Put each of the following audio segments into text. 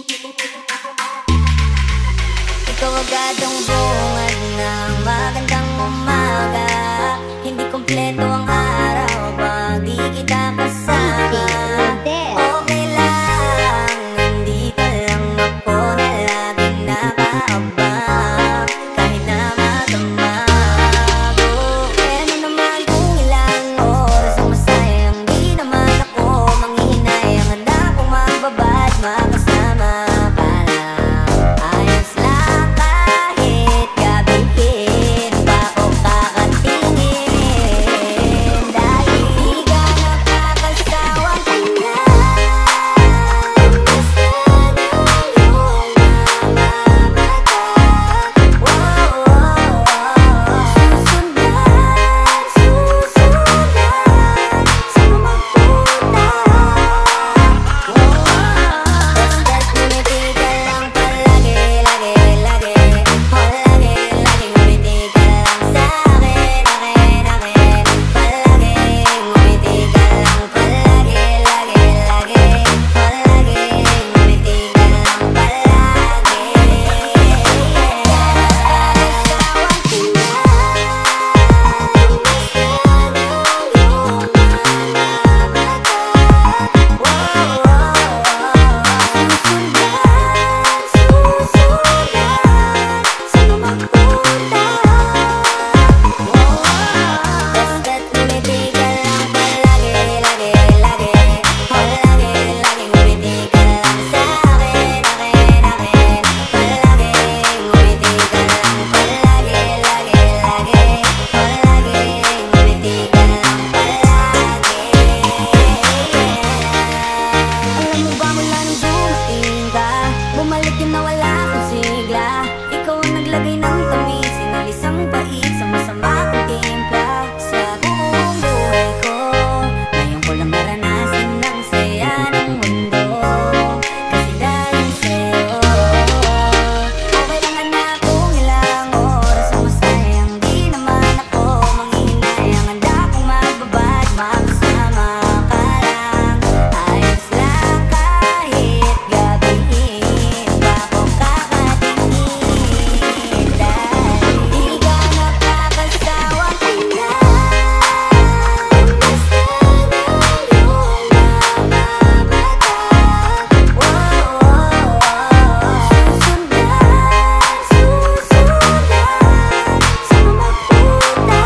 Ikaw agad ang bungad ng magandang umaga. Hindi kompleto ang araw pag di kita kasama. Okay lang, nandito lang ako na laging nakaabang. Kahit na magdamago, kaya ano naman kung ilang oras ang masayang. Di naman ako manghihinayang, handa kong magbabad makasama. Ayos lang kahit gabihin pa ako kakatingin. Dahil di ka nakakasawang tingnan. Basta ng iyong mga mata. Susundan saan magpunta. Basta't ngumiti ka lang palagi, lagi, lagi. Lagi, lagi ngumiti ka lang sa'kin, akin, akin. Palagi, ngumiti ka lang palagi, lagi, lagi. Palagi, ngumiti ka lang palagi. Nakakasawang tingnan. Basta't ngumiti ka lang palagi, lagi, lagi. Palagi, lagi ngumiti ka lang sa'kin, akin, akin. Palagi, ngumiti ka lang palagi, lagi, lagi. Palagi, ngumiti ka lang palagi. Alam mo ba mula nung dumating ka, bumalik yung nawala kong sigla. Ikaw ang naglagay ng tamis, sinalis ang pait sa masama kong timpla. Sa buong buhay ko, ngayon ko lang naranasan ng saya ng mundo. Kasi dahil sa'yo, okay lang anak kung ilang oras ang masayang. Di naman ako manghihinayang, handa kong magbabad makasama ka lang. Ayos lang kahit gabihin pa ako kakatingin. Dahil di ka nakakasawang tingnan. Basta ng iyong mga mata. Susundan saan magpunta.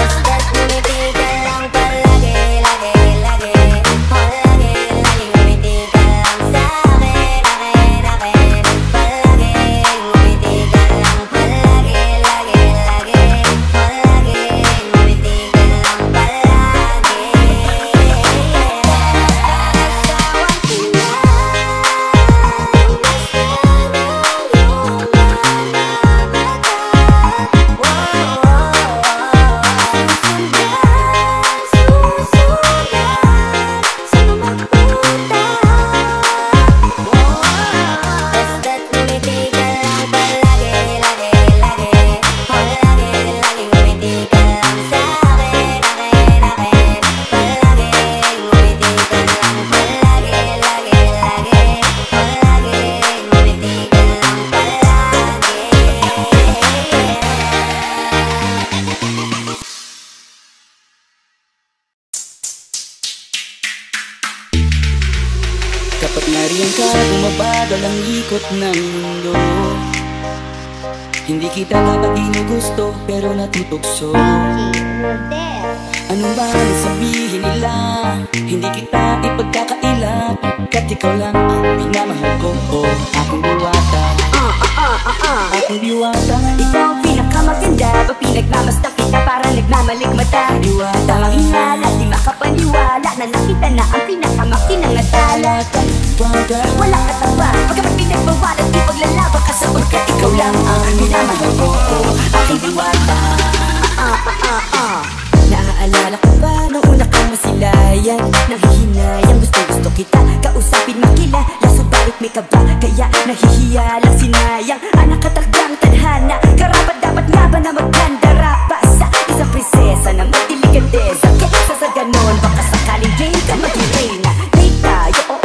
Basta't ngumiti ka lang palagi, lagi, lagi. Palagi, lagi ngumiti ka lang sa'kin, akin, akin. Palagi, ngumiti ka lang palagi, lagi, lagi. Palagi, ngumiti ka lang palagi. Nakakasawang tingnan. Basta ng iyong mga mata. Susundan saan magpunta. Basta't ngumiti ka lang palagi, lagi, lagi. Palagi, lagi ngumiti ka lang sa'kin, akin, akin. Palagi, ngumiti ka lang palagi, lagi, lagi. Palagi, ngumiti ka lang palagi. Kapag nariyan ka, bumabagal ang ikot ng mundo. Hindi kita dapat ginugusto, pero natutokso. Ano ba ang sabihin nila? Hindi kita ipagkakaila, kat ikaw lang ang minamahal ko. Aking diwata, aking diwata. Ikaw ang pinakamaganda, pag pinagmamasdan kita parang nagmamaligmata. Diwata, Tamang hinala, di makapaniwala na nakita na ang pinakamakinang atala. diwata. Wala katawa, pagkapat pinagbawalan, di paglalaban ka sa pagkat ikaw lang ang minamahal ko. Aking diwata. Naaalala ko ba nung una kang masilayan? Nanghihinayang gusto kita kausapin makilala, subalit may kaba, kaya nahihiya lang sinayang. Anak katakdang tadhana, karapat dapat nga ba na magkandara pa sa isang prinsesa na magdiligandesa? Kesa sa ganon, baka sakaling di ka maging reyna. Di tayo o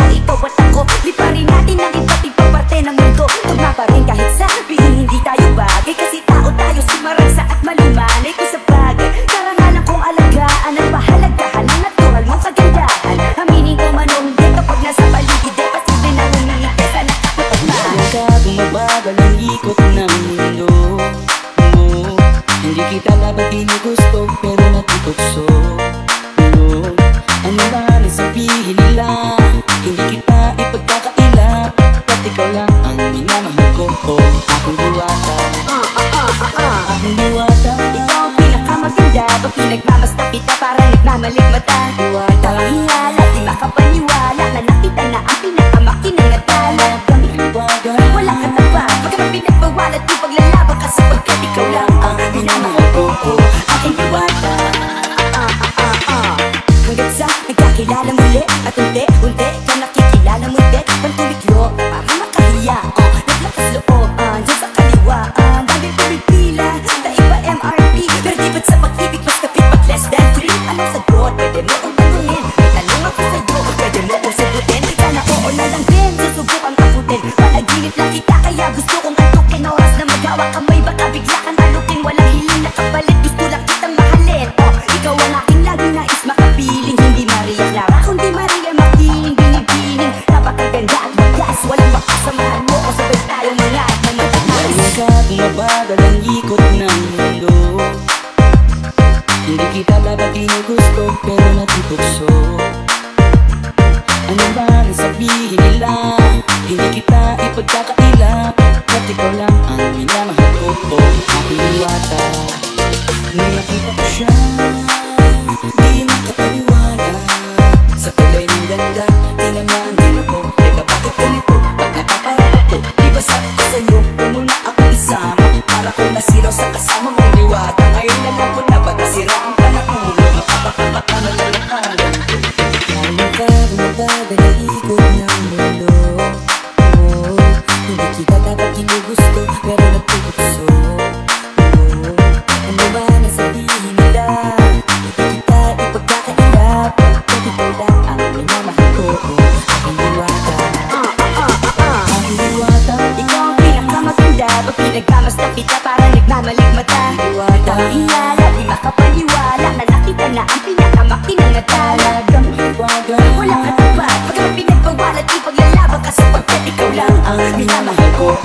minamahal ko,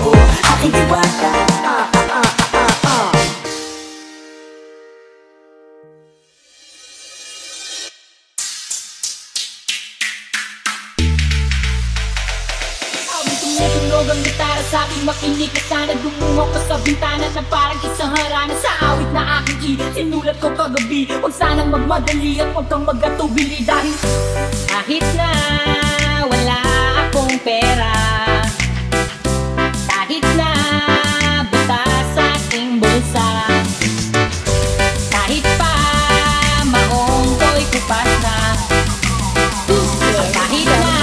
aking diwata. Tunog ang gitara sa aking makinig at sana dumungo ka sa bintana na parang isang harana sa awit na aking sinulat ko kagabi. Huwag sanang magmadali at huwag kang magatubili dahil kahit na wala akong pera, kahit na butas sa aking bulsa, kahit pa maong ko'y kupas na, kahit na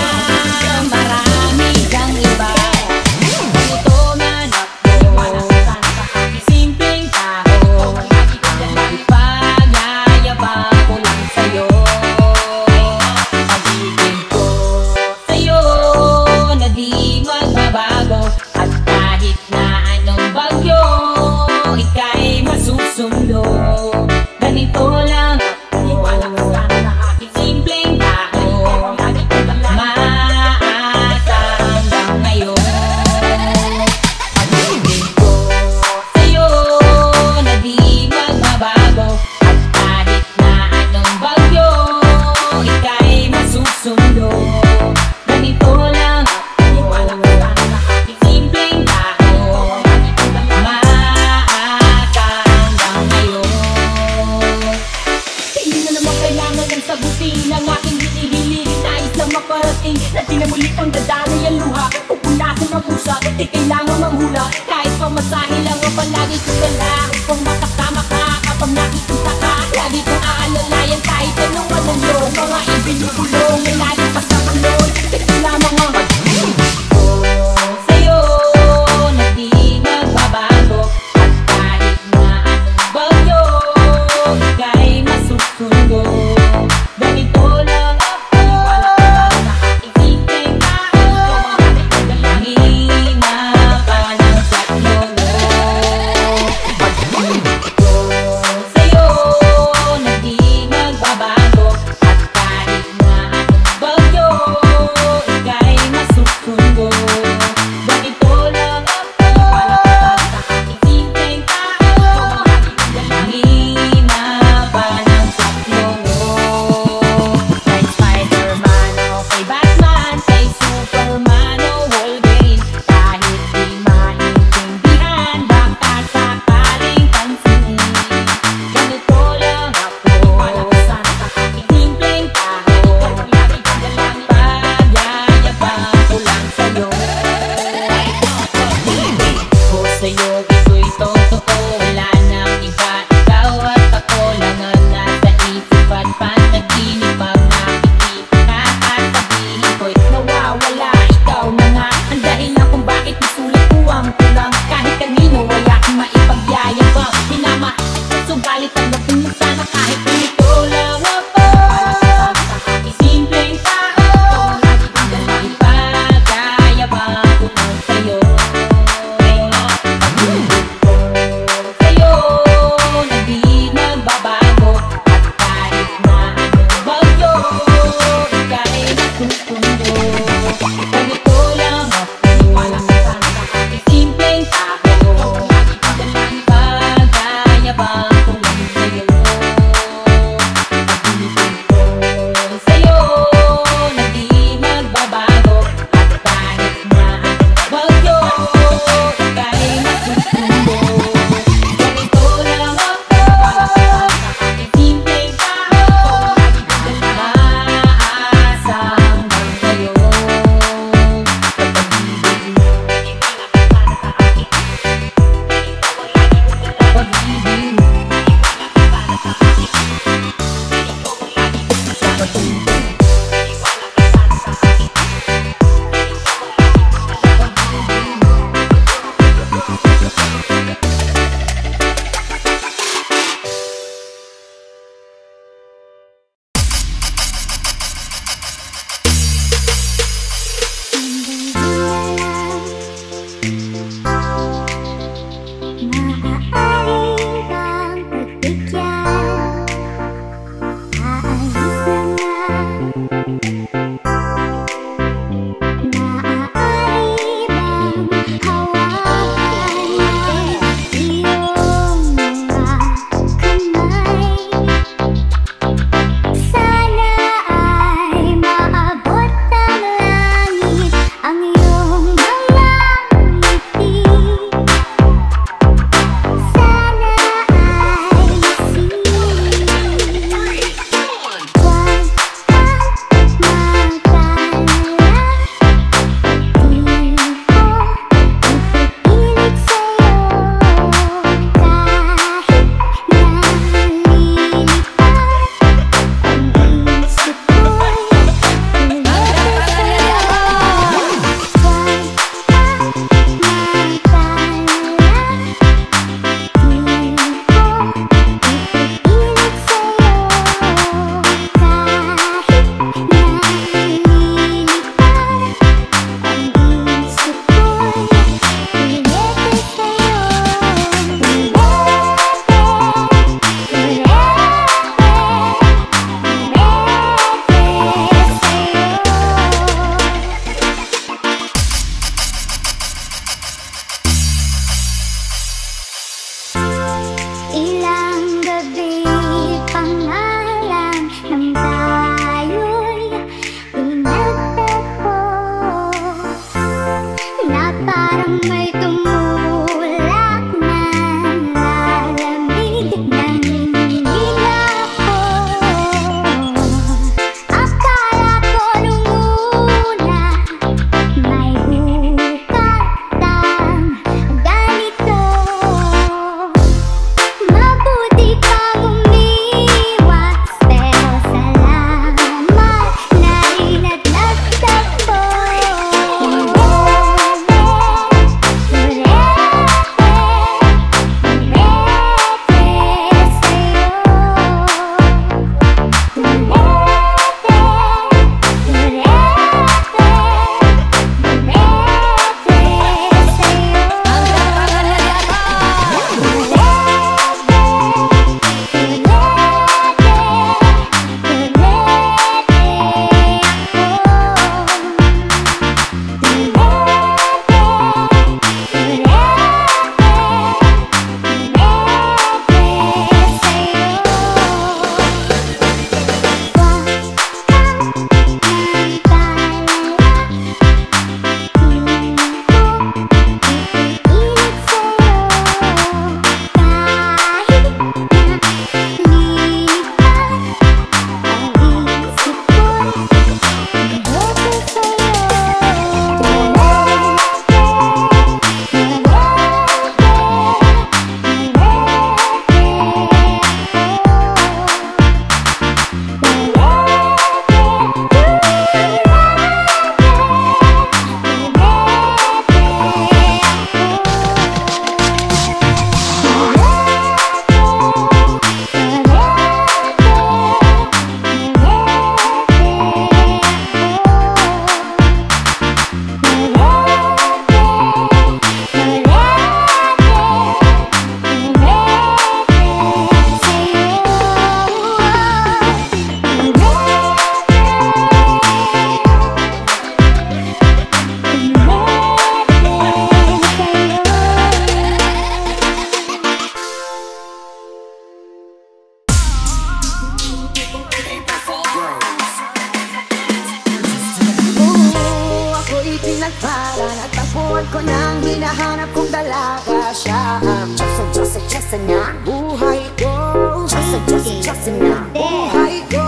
marami kang iba, ganito man ako, simpleng tao, ipagayabang ko lang sa'yo. Pag-ibig ko sa'yo na di magbabago, at kahit na anong bagyo, ika'y masusundo. Ganito lang ako, simpleng tao, maasa hanggang ngayon. Pag-ibig ko sa'yo na di magbabago, at kahit na anong bagyo, ika'y masusundo. Ganito lang ako, simpleng tao, maasa hanggang ngayon. Hindi na naman kailangan ng sagutin ang aking hinihiling. Nais lang makarating na di na muli pang dadanay ang luha. Pupunasan ang pusa, di kailangan manghula. Kahit pamasahe lang ang palagi kong dala. Kung makasama ka kapag nakikita ka, lagi kong aalalayan kahit anong mananong. Mga ibinubulong na lagi pa sa kulong. Ito lamang ang pag-ibig ko sa'yo na di magbabago, at kahit na anong bagyo, ika'y masusundo. Ganito lang ako, simpleng tao, hina ka ng saklo mo. Pag-ibig ko sa'yo na di magbabago, at kahit na pinagpala, natagpuan ko nang hinahanap kong dalaga siya. Diyos na buhay ko, Diyos na buhay ko.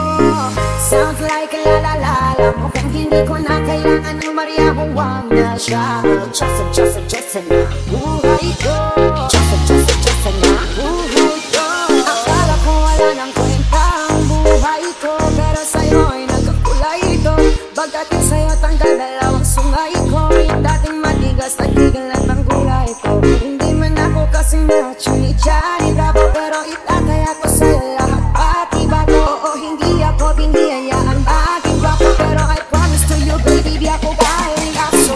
Sounds like la-la-la-la, mukhang hindi ko na kailangan ng Maria Huwag na siya. Diyos na buhay ko, Diyos na buhay ko. Akala ko wala nang kwenta ang buhay ko, pero sa'yo ay nagkakulay ito. Pagdating sa'yo tanggal dalawang sungay ko, yung dating matigas nagtigil na ng gulay ko. Hindi man ako kasing macho ni Johnny Bravo, pero itatay ako sa'yo lahat pati bago. Oo, hindi ako biniyayaan maging guwapo, pero I promise to you baby, di ako galing aso.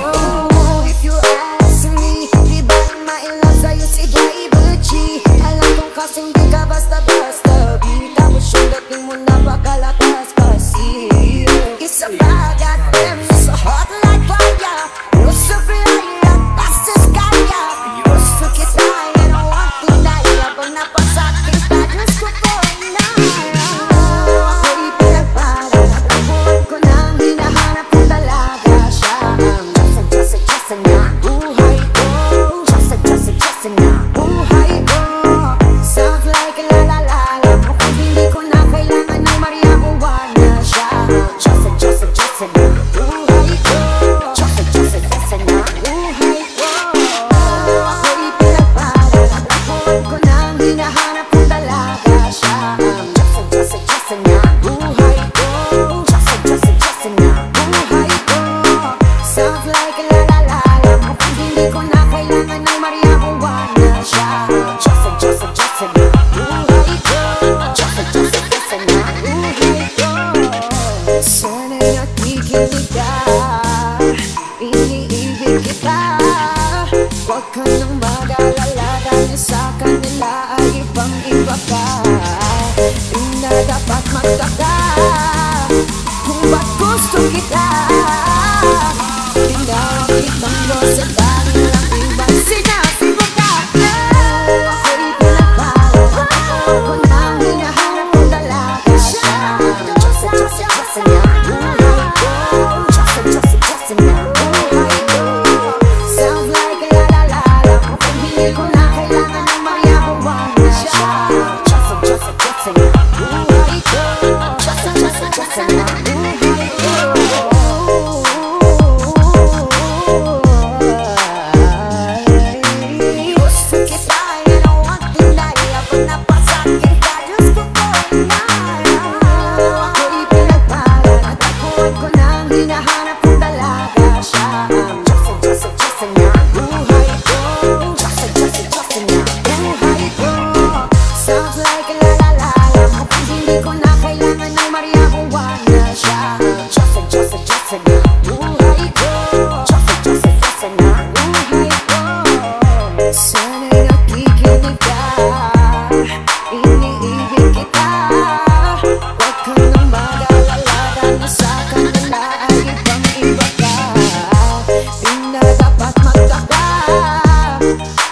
If you ask me, di ba ma-in-love sa'yo si Baby G? Alam kong kasing di ka basta-basta B, tapos yung dating mo napakalakas kasi it's a bad goddamn, it's so hot like fire. You're so fire, that's the sky, yeah. You're so kita, you don't want to die. Habang napasakin ka, Diyos ko po na. Ako'y pinagpala, natagpuan ko nang hinahanap kong dalaga siya. Diyos na buhay ko, Diyos na buhay ko. Sounds like la-la-la-la, mukhang hindi ko na kailangan ng Maria Huwag na siya. Diyos na buhay ko, Diyos na buhay ko. Ako'y pinagpala, natagpuan ko nang hinahanap kong dalaga siya. Diyos na buhay ko, Diyos na buhay ko. Sounds like la-la-la-la, mukhang hindi ko na kailangan ng Maria Huwag na siya. Diyos na buhay ko, Diyos na buhay ko. Sana'y nakikinig ka, iniibig kita. Huwag ka nang mag-alala, dahil sa kanila ay ibang-iba ka. Di na dapat magtaka kung ba't gusto kita. Tinawag kitang Diyos at dahil ang ibang sinasibo ka. Ako'y pinagpala, natagpuan ko nang hinahanap kong dalaga siya. Diyos na buhay ko, Diyos na buhay ko. Sounds like la-la-la-la, mukhang hindi ko na kailangan ng Maria Huwag na siya. Diyos na buhay ko, Diyos na buhay ko. Gusto kita, you don't want to die. Habang napasakin ka, Diyos ko po na. Ako'y pinagpala, natagpuan ko nang hinahanap kong dalaga siya. Diyos na buhay ko, Diyos na buhay ko. Sounds like la-la-la-la, mukhang hindi ko na kailangan ng Maria Huwag na siya. Diyos na buhay ko, Diyos na buhay ko. Sana'y nakikinig ka, iniibig kita. Huwag ka nang mag-alala, dahil sa kanila ay ibang-iba ka. Di na dapat magtaka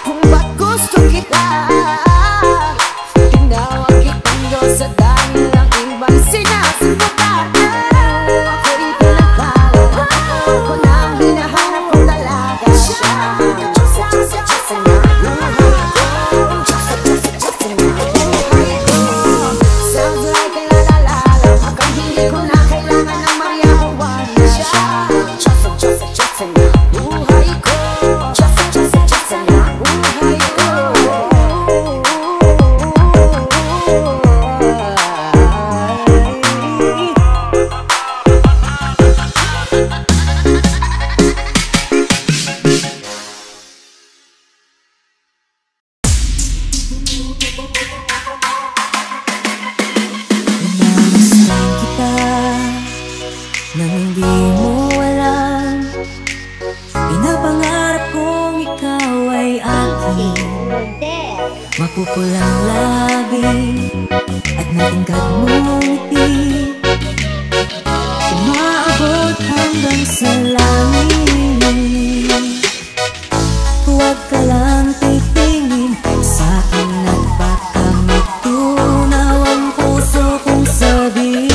kung ba't gusto kita. Tinawag kitang Diyos at dahil ang ibang sinasibo ka. Ako'y pinagpala, natagpuan ko nang hinahanap kong dalaga siya. Diyos na buhay ko, Diyos na buhay ko. Sounds like la-la-la-la, mukhang hindi ko na kailangan ng Maria Huwag na siya. Diyos na buhay ko, Diyos na buhay ko. Minamasan kita nang hindi mo alam. Pinapangarap kong ikaw ay akin. Mapupulang labi at natingkad mong ngiti, umaabot hanggang sa langit. Huwag ka lang titingin sa akin at baka matunaw ang puso kong sabi.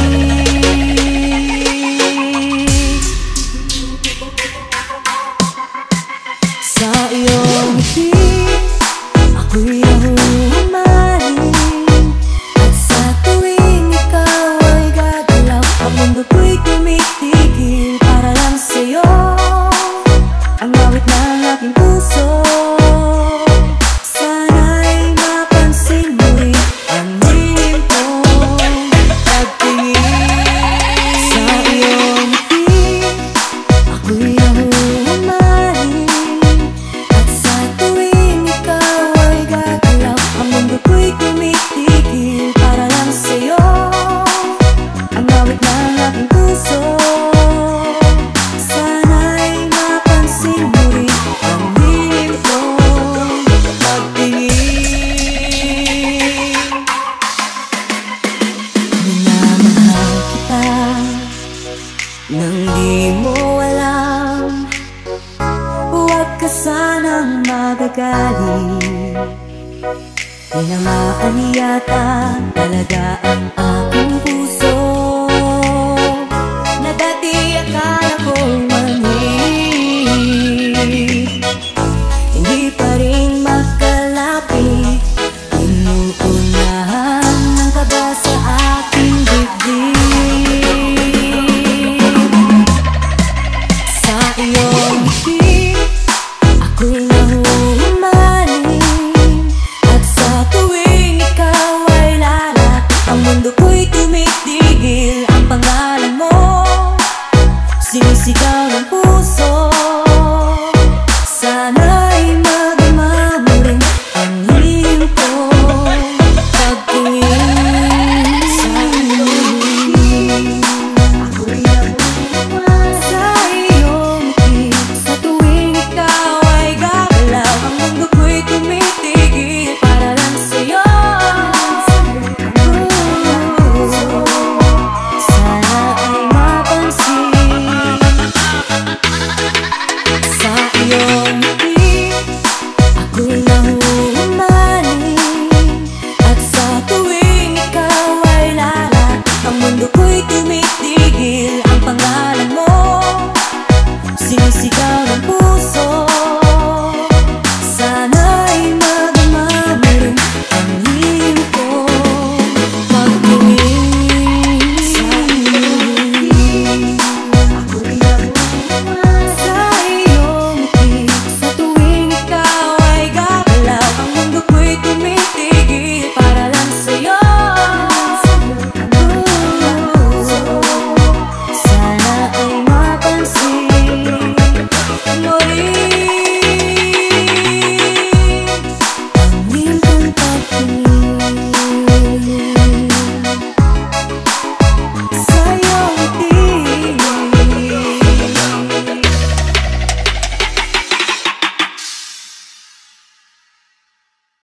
ugali. Tinamaan yata talaga ang aking puso, na dati akala kong manhid, hindi pa rin makalapit. Inuunahan ng kaba sa aking dibdib. Sa iyong ngiti ako'y nahuhumaling, at sa tuwing ikaw ay lalak, ang mundo ko'y tumitigil. Ang pangalan mo sinisigaw ng puso.